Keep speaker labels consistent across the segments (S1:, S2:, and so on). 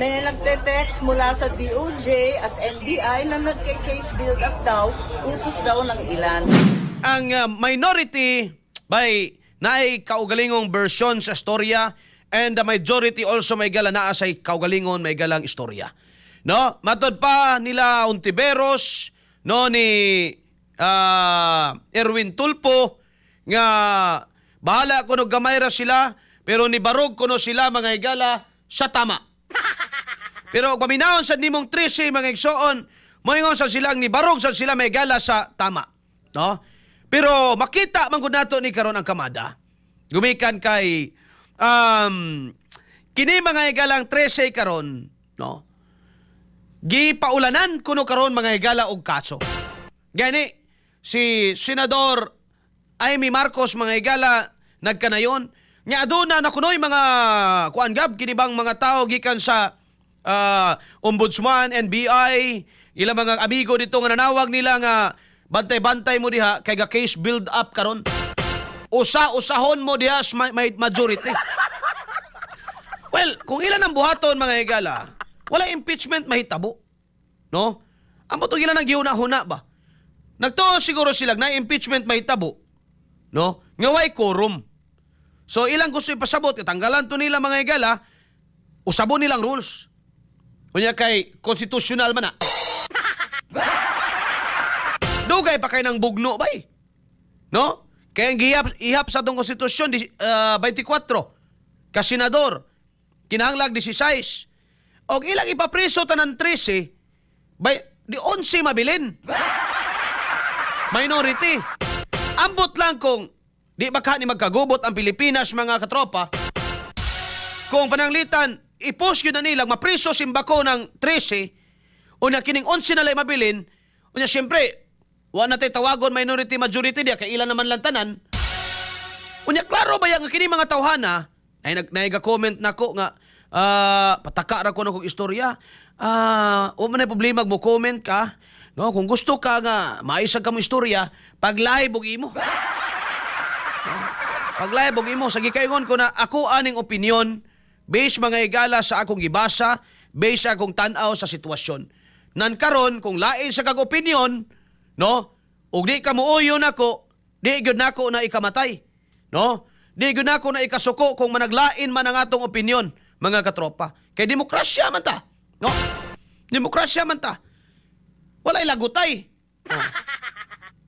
S1: May nagte-text mula sa DOJ at NBI na nagke-case build up daw, utos daw ng ilan.
S2: Ang minority by naay kaugalingong version sa storya and the majority also may gala naa sa kaugalingon may galang istorya. No? Matod pa nila Ontiveros, no, ni Erwin Tulfo nga bahala kuno gamay ra sila pero ni barog kuno sila mga higala sa tama. Pero paminahon sa nimong 13 mga igsoon, moingon sa silang ni barog sa sila may gala sa tama. No? Pero makita man gud nato ni karon ang kamada. Gumikan kay kini mga higalang 13 karon, no? Gipaulanan kuno karon mga higala og kaso. Gani si Senador Amy Marcos mga higala nagkanayon nya aduna na kunoy mga kuan gab kini bang mga tao gikan sa Ombudsman, NBI, ilang mga amigo dito nga nanawag nila nga bantay-bantay mo diha kay ga case build up karon. Usa-usahon mo diha may majority. Well, kung ilan ang buhaton mga higala, wala impeachment mahitabo. No? Amo to ilan ang gihuna-huna ba? Nagtuo siguro sila na impeachment mahitabo. No? Nga way quorum. So ilang gusto ipasabot, tanggalan to nila mga higala, usabon nilang rules. Kunya kay konstitusyonal man na. Dugay pa kay ng bugno bay. No? Kaya ihap sa itong konstitusyon 24 ka senador kinahanglag 16. Og ilang ipapreso tanan 13 bay di 11 mabilin. Minority. Ambot lang kung di baka ni magkagubot ang Pilipinas mga katropa. Kung pananglitan i-post yun na nilang mapriso simbako ng 13 unya kining 11 na lay mabilin unya siyempre wa na tay tawagon minority majority diya kay ilan naman lang tanan unya klaro ba yang kini mga tawhana ay naiga-comment nako nga pataka ra ko na kong istorya wa man problema mo comment ka no kung gusto ka nga maisag ka mo istorya pag live og imo pag live og imo sagi kaingon ko na ako aning opinion based mga higala sa akong gibasa, based sa akong tan-aw sa sitwasyon. Nan karon kung lain sa kag opinion, no? Ug di ka muuyo nako, di gyud nako na ikamatay, no? Di gyud nako na ikasuko kung managlain man ang atong opinion, mga katropa. Kay demokrasya man ta, no? Demokrasya man ta. Walay lagutay. No?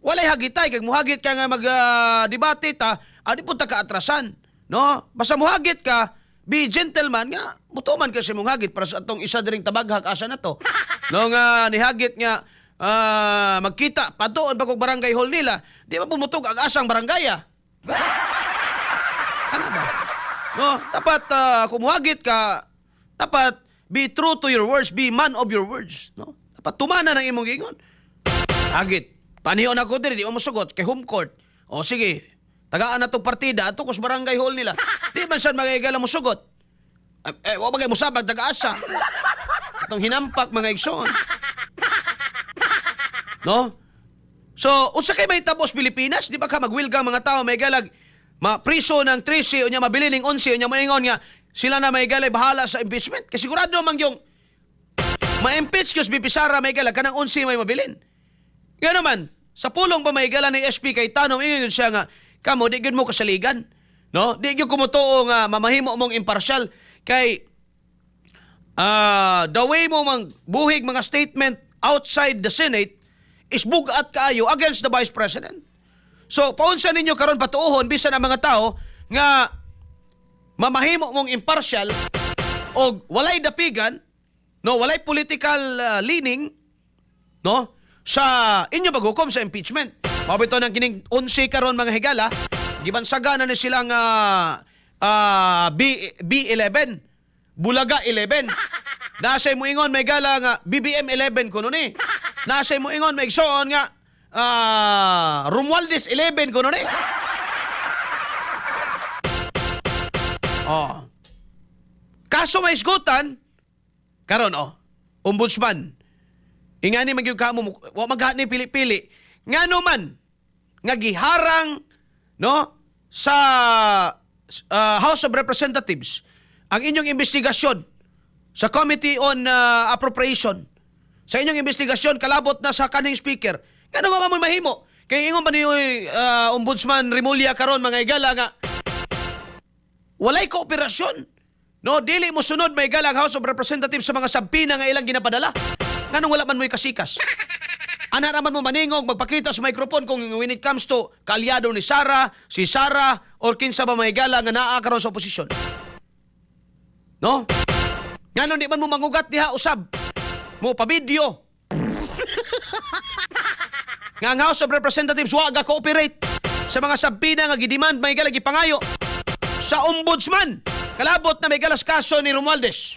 S2: Walay hagitay kag muhagit ka nga mag-debate ta, adi pud ta kaatrasan, no? Basta muhagit ka be gentleman nga, mutuman kasi mong hagit para sa atong isa diring tabaghag asa na to. No nga nihagit nga magkita patuon pa kog barangay hall nila, di man pumutog ang asang barangaya. Ano ba? No, dapat kung muhagit ka, dapat be true to your words, be man of your words, no? Dapat tumana ng imong gingon. Hagit, panihon ako diri, di mo mosugot kay home court. O sige, tagaan na itong partida at kus barangay hall nila. Di man saan magigala mo sugot. Huwag magay mo sabag, taga-asa. Itong hinampak mga igsoon. No? So, unsa kay may tapos Pilipinas? Di ba ka magwilgang mga tao may galag mapriso ng 13 o niya mabili ng 11 o niya maingon nga sila na may galay bahala sa impeachment. Kasi sigurado mang yung ma-impeach kasi Sara may galag kanang 11 may mabilin. Nga naman, sa pulong pa may gala ni SP kay Tanong, ingon siya nga kamo, di gyud mo kasaligan. No? Di gyud kumutuo nga mamahimo mong impartial kay the way mo mang buhig mga statement outside the Senate is bugat kaayo against the Vice President. So, paunsa ninyo karon patuohon bisan ang mga tao nga mamahimo mong impartial o walay dapigan, no, walay political leaning, no, sa inyo paghukom sa impeachment. Mabito ng kining 11 karon mga higala, gibansaga na ni silang B11, Bulaga 11. Nasay mo ingon may gala nga BBM 11 kuno ni. Nasay mo ingon may igsoon nga Romualdez 11 kuno ni. Oh. Kaso may isgutan karon Ombudsman. Ingani magyud kamo wa maghani pili-pili. Ngano man nga giharang no sa House of Representatives ang inyong investigasyon sa Committee on Appropriation. Sa inyong investigasyon, kalabot na sa kaning speaker. Kano nga mo mahimo? Kay ingon pa ni Ombudsman Remulla karon mga igala nga walay kooperasyon. No, dili mo sunod may igala ang House of Representatives sa mga sabpina nga ilang ginapadala. Nganong wala man mo'y kasikas? Ana naman mo maningog magpakita sa microphone kung when it comes to kaalyado ni Sara, si Sara or kinsa ba may igala nga naa karon sa oposisyon. No? Nganon di man mo mangugat diha usab. Mo pa video. Nga ang House of Representatives wa ga cooperate sa mga sabpina nga gidemand may galagi pangayo sa ombudsman. Kalabot na may galas kaso ni Romualdez.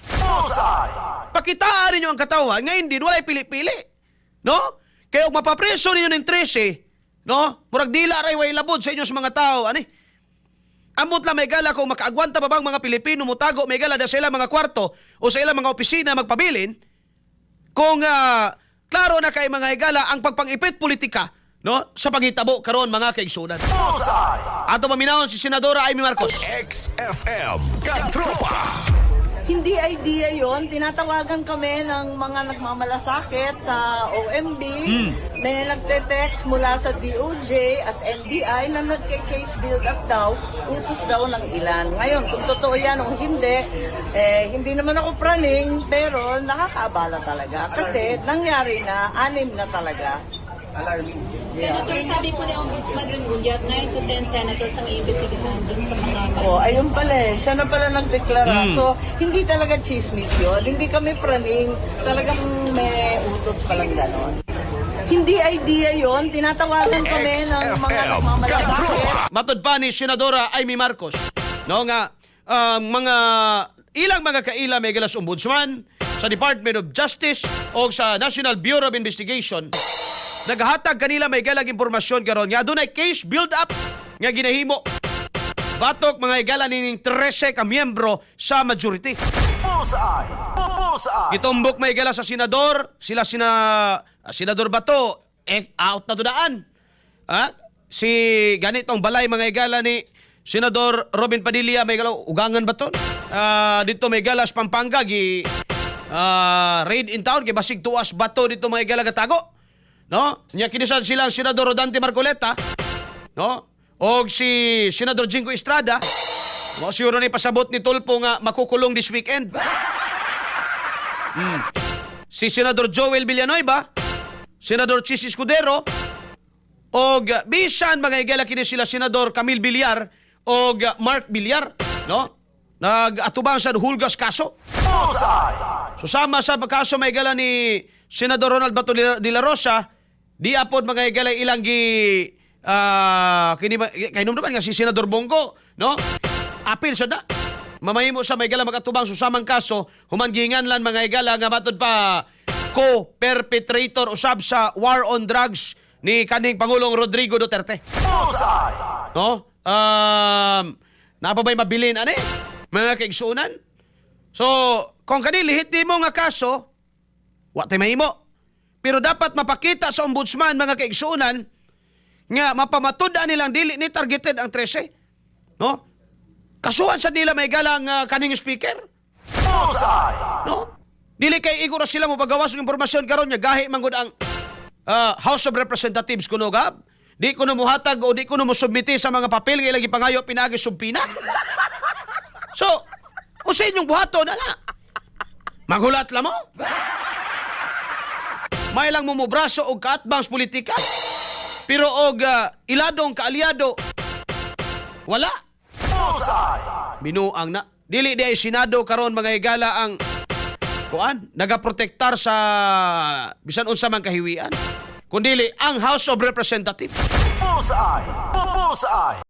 S2: Pakitaan ninyo ang katawan nga hindi walay pili-pili. No? Kaya kung mapapreso ninyo ng 13, no? Murag dila ray way labod sa inyo sa mga tao, ani? Amot lang may gala kung makaagwanta pa bang mga Pilipino mutago may gala sa ilang mga kwarto o sa ilang mga opisina magpabilin kung klaro na kay mga higala ang pagpangipit politika, no, sa paghitabo karon mga kaigsunan. Ato paminawon si Senadora Amy Marcos.
S3: XFM Katropa.
S1: Hindi idea yon. Tinatawagan kami ng mga nagmamalasakit sa OMB. May nagte-text mula sa DOJ at NBI na nagke-case build up daw, utos daw ng ilan. Ngayon, kung totoo yan o hindi, hindi naman ako praning, pero nakakaabala talaga. Kasi nangyari na, 6 na talaga.
S4: Senator, sabi po ni Ombudsman Remulla, 9 to 10 senators ang iimbestigahan dun sa mga...
S1: Oh, ayun pala siya na pala nagdeklara. So, hindi talaga chismis yun. Hindi kami praning. Talagang may utos palang ganon. Hindi idea yon. Tinatawagan kami ng mga nagmamalasakit.
S2: Matod pa ni Senadora Amy Marcos, no, nga mga ilang mga kaila may galas ombudsman sa Department of Justice o sa National Bureau of Investigation naghatag kanila may galag impormasyon karon nga adunay case build up nga ginahimo batok mga igala ning 13 ka miyembro sa majority. Gitumbok may igala sa senador, senador Bato out na dudaan. Si ganitong balay mga igala ni Senador Robin Padilla may igala ugangan ba to? Dito may igala sa Pampanga gi raid in town kay basig tuwas bato dito mga igala gatago. No? Nya kinisan silang Senador Rodante Marcoleta, no? Og si Senador Jingo Estrada, mo siguro ni pasabot ni Tulpo nga makukulong this weekend. Si Senador Joel Villanueva, Senador Chis Escudero, og bisan mga igala kini sila Senador Camille Villar og Mark Villar, no? Nag-atubang sa hulgas kaso. Susama sa kaso may igala ni Senador Ronald Bato de la Rosa, di apod mga igala ilang gi kainom naman nga si Senador Bongo, no? Apil siya na. Mamahimo sa may igala magatubang susamang kaso, humangingan lang mga igala nga matod pa co-perpetrator usab sa war on drugs ni kaning Pangulong Rodrigo Duterte. No? Napabay mabilin ani mga kaigsunan. So, kung kanil lihiti mo nga kaso, wa tay mahimo. Pero dapat mapakita sa ombudsman mga kaigsunan nga mapamatud-an nilang dili ni targeted ang 13. No? Kasuhan sa nila may galang kaning speaker. No? Dili kay iguro sila mo pagawas ng impormasyon karon nya gahi man gud ang House of Representatives kuno gab. Di kuno muhatag o di kuno mo submiti sa mga papel nga ilang ipangayo pinagi subpina. So, usa inyong buhaton ana. Maghulat la mo? May lang mumubraso og kaatbangs politika. Pero og iladong kaalyado wala. Binuang na. Dili di ay Senado karon mga higala ang nagaprotektar sa bisan unsa man kahiwian. Kundili ang House of Representatives.